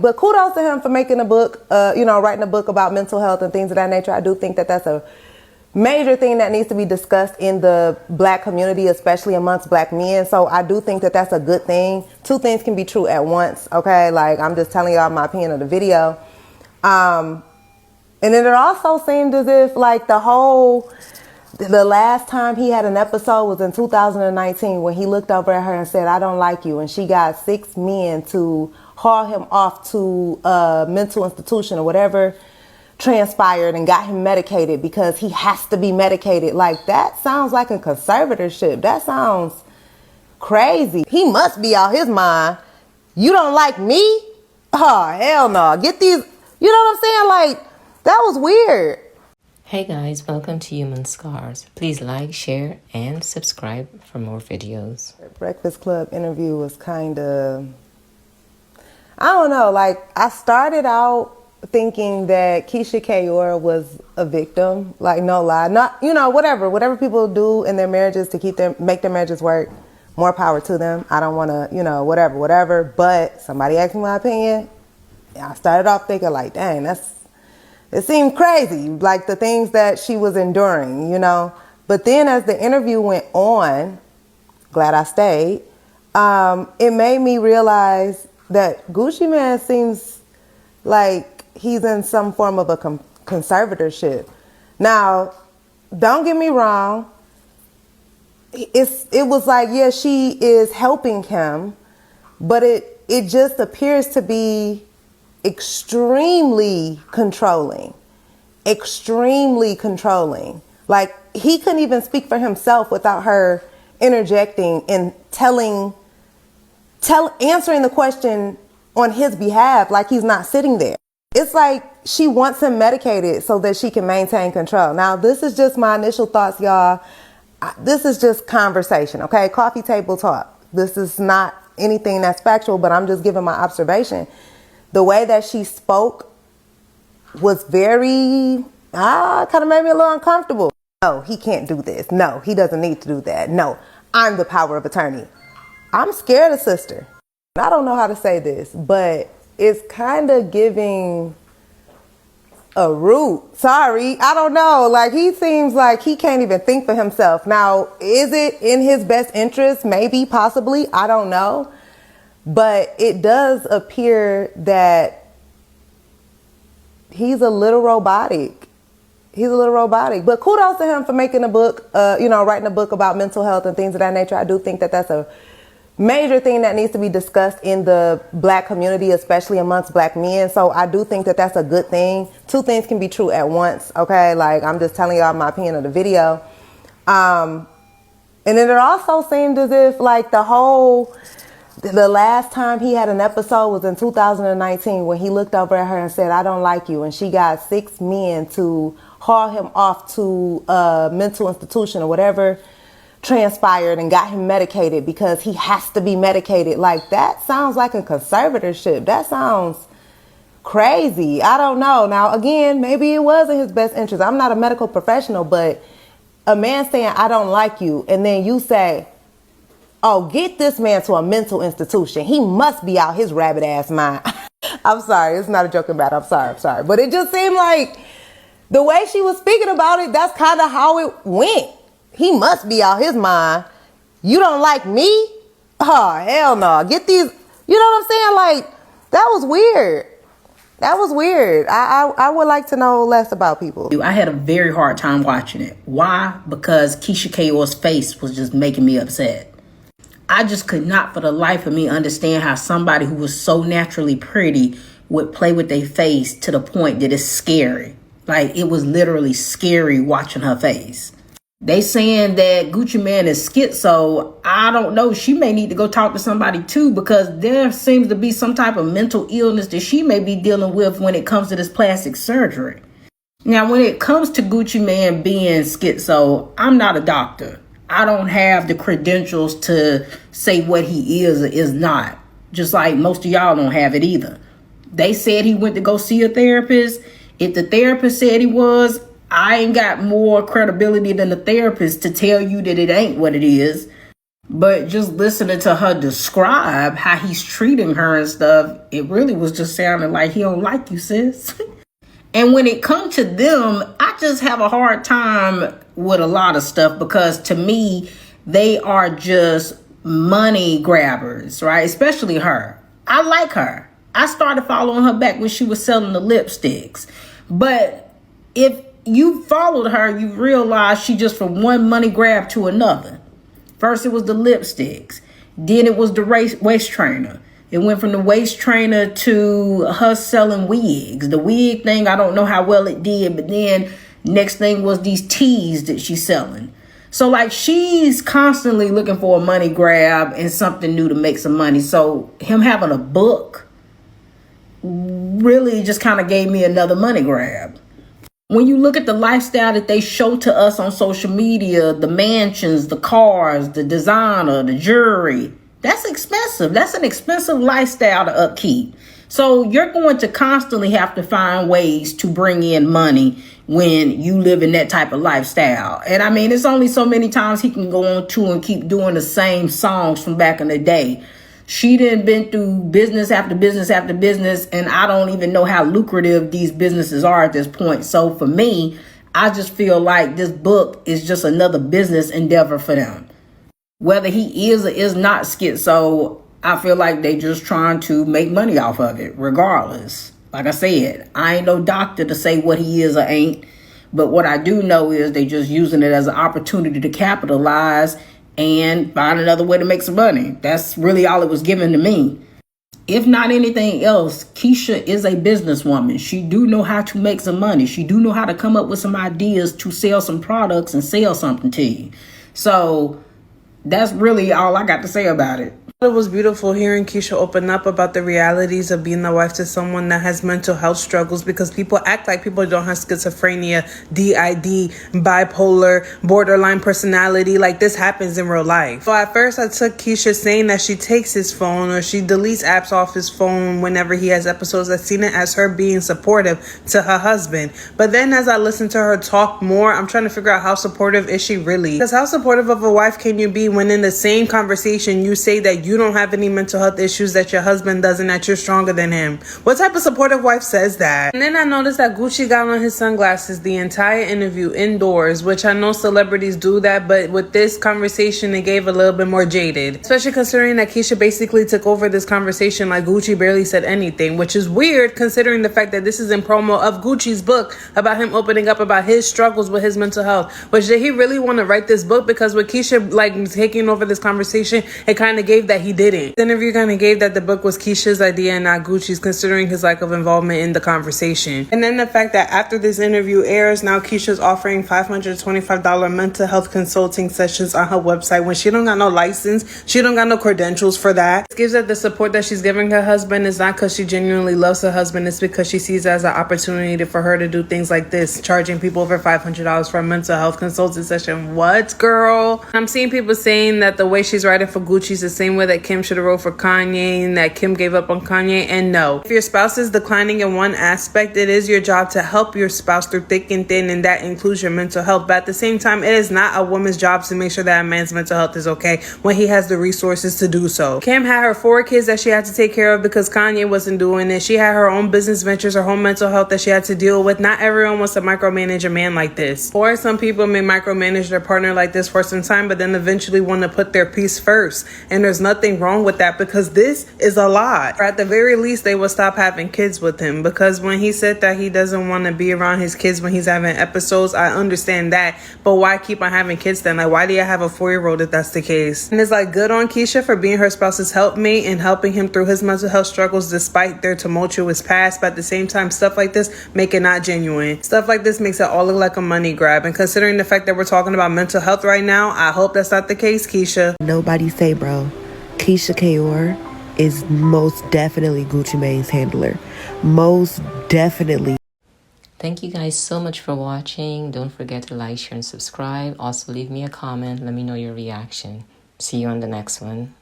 But kudos to him for making a book, writing a book about mental health and things of that nature. I do think that that's a major thing that needs to be discussed in the black community, especially amongst black men. So I do think that that's a good thing. Two things can be true at once, okay? Like, I'm just telling y'all my opinion of the video. And then it also seemed as if, like, the last time he had an episode was in 2019 when he looked over at her and said, "I don't like you." And she got 6 men to haul him off to a mental institution or whatever transpired and got him medicated because he has to be medicated. Like, that sounds like a conservatorship. That sounds crazy. He must be out his mind. You don't like me? Oh, hell no. Get these, you know what I'm saying? Like, that was weird. Hey guys, welcome to Human Scars. Please like, share, and subscribe for more videos. Breakfast Club interview was kind of, I don't know, like, I started out thinking that KeishaKa'oir was a victim, like, no lie, not, whatever people do in their marriages to make their marriages work, more power to them. I don't want to, whatever, but somebody asked me my opinion. I started off thinking like, dang, it seemed crazy, like the things that she was enduring, but then as the interview went on, glad I stayed, it made me realize that Guccimane seems like he's in some form of a conservatorship. Now, don't get me wrong. It was like, yeah, she is helping him, but it just appears to be extremely controlling. Like, he couldn't even speak for himself without her interjecting and answering the question on his behalf, like he's not sitting there. It's like she wants him medicated so that she can maintain control. Now, this is just my initial thoughts, y'all. This is just conversation, okay? Coffee table talk. This is not anything that's factual, but I'm just giving my observation. The way that she spoke was very, kind of made me a little uncomfortable. No, he can't do this. No, he doesn't need to do that. No, I'm the power of attorney. I'm scared of sister. I don't know how to say this, but it's kind of giving a root. Sorry, I don't know. Like, he seems like he can't even think for himself. Now, is it in his best interest? Maybe, possibly. I don't know. But it does appear that he's a little robotic. But kudos to him for making a book, writing a book about mental health and things of that nature. I do think that that's a major thing that needs to be discussed in the black community, especially amongst black men. So I do think that that's a good thing. Two things can be true at once, okay? Like, I'm just telling y'all my opinion of the video. And then it also seemed as if, like, the last time he had an episode was in 2019 when he looked over at her and said, "I don't like you." And she got 6 men to haul him off to a mental institution or whatever transpired and got him medicated because he has to be medicated. Like, that sounds like a conservatorship. That sounds crazy. I don't know. Now, again, maybe it was in his best interest. I'm not a medical professional, but a man saying, "I don't like you," and then you say, "Oh, get this man to a mental institution. He must be out his rabbit ass mind." I'm sorry. It's not a joking matter. I'm sorry. But it just seemed like the way she was speaking about it, that's kind of how it went. He must be out his mind. You don't like me? Oh, hell no. Get these, you know what I'm saying? Like, that was weird. I would like to know less about people. I had a very hard time watching it. Why? Because KeishaKa'oir's face was just making me upset. I just could not for the life of me understand how somebody who was so naturally pretty would play with their face to the point that it's scary. Like, it was literally scary watching her face. They saying that Guccimane is schizo. I don't know. She may need to go talk to somebody too, because there seems to be some type of mental illness that she may be dealing with when it comes to this plastic surgery. Now, when it comes to Guccimane being schizo, I'm not a doctor. I don't have the credentials to say what he is or is not. Just like most of y'all don't have it either. They said he went to go see a therapist. If the therapist said he was, I ain't got more credibility than the therapist to tell you that it ain't what it is. But just listening to her describe how he's treating her and stuff, it really was just sounding like he don't like you, sis. And when it comes to them, I just have a hard time with a lot of stuff because to me, they are just money grabbers, right? Especially her. I like her. I started following her back when she was selling the lipsticks. But if you followed her, you realize she just from one money grab to another. First, it was the lipsticks. Then it was the waist trainer. It went from the waist trainer to her selling wigs. The wig thing, I don't know how well it did. But then next thing was these teas that she's selling. So like she's constantly looking for a money grab and something new to make some money. So him having a book really just kind of gave me another money grab. When you look at the lifestyle that they show to us on social media, the mansions, the cars, the designer, the jewelry, that's expensive. That's an expensive lifestyle to upkeep. So you're going to constantly have to find ways to bring in money when you live in that type of lifestyle. And I mean, it's only so many times he can go on tour and keep doing the same songs from back in the day. She done been through business after business after business, and I don't even know how lucrative these businesses are at this point. So for me, I just feel like this book is just another business endeavor for them. Whether he is or is not schizo, I feel like they just trying to make money off of it, regardless. Like I said, I ain't no doctor to say what he is or ain't. But what I do know is they just using it as an opportunity to capitalize and find another way to make some money. That's really all it was given to me. If not anything else, Keisha is a businesswoman. She do know how to make some money. She do know how to come up with some ideas to sell some products and sell something to you. So that's really all I got to say about it. It was beautiful hearing Keisha open up about the realities of being the wife to someone that has mental health struggles, because people act like people don't have schizophrenia, DID, bipolar, borderline personality. Like this happens in real life. So at first I took Keisha saying that she takes his phone or she deletes apps off his phone whenever he has episodes. I've seen it as her being supportive to her husband. But then as I listened to her talk more, I'm trying to figure out how supportive is she really? Because how supportive of a wife can you be when in the same conversation you say that you don't have any mental health issues, that your husband doesn't, that you're stronger than him? What type of supportive wife says that? And then I noticed that Gucci got on his sunglasses the entire interview indoors, which I know celebrities do that, but with this conversation it gave a little bit more jaded, especially considering that Keisha basically took over this conversation like Gucci barely said anything, which is weird considering the fact that this is in promo of Gucci's book about him opening up about his struggles with his mental health. Which did he really want to write this book? Because with Keisha like taking over this conversation, it kind of gave that he didn't. The interview kind of gave that the book was Keisha's idea and not Gucci's, considering his lack of involvement in the conversation. And then the fact that after this interview airs, now Keisha's offering $525 mental health consulting sessions on her website when she don't got no license, she don't got no credentials for that. It gives that the support that she's giving her husband is not because she genuinely loves her husband, it's because she sees it as an opportunity for her to do things like this, charging people over $500 for a mental health consulting session. What, girl? I'm seeing people saying that the way she's writing for Gucci is the same way that Kim should have wrote for Kanye and that Kim gave up on Kanye. And no, if your spouse is declining in one aspect, it is your job to help your spouse through thick and thin, and that includes your mental health. But at the same time, it is not a woman's job to make sure that a man's mental health is okay when he has the resources to do so. Kim had her 4 kids that she had to take care of because Kanye wasn't doing it. She had her own business ventures, her own mental health that she had to deal with. Not everyone wants to micromanage a man like this. Or some people may micromanage their partner like this for some time, but then eventually want to put their peace first. And there's nothing wrong with that, because this is a lot. Or at the very least, they will stop having kids with him, because when he said that he doesn't want to be around his kids when he's having episodes, I understand that. But why keep on having kids then? Like, why do you have a 4-year-old if that's the case? And it's like, good on Keisha for being her spouse's helpmate and helping him through his mental health struggles despite their tumultuous past. But at the same time, stuff like this make it not genuine. Stuff like this makes it all look like a money grab. And considering the fact that we're talking about mental health right now, I hope that's not the case, Keisha. Nobody say, bro, KeishaKa'oir is most definitely Guccimane's handler. Most definitely. Thank you guys so much for watching. Don't forget to like, share, and subscribe. Also, leave me a comment. Let me know your reaction. See you on the next one.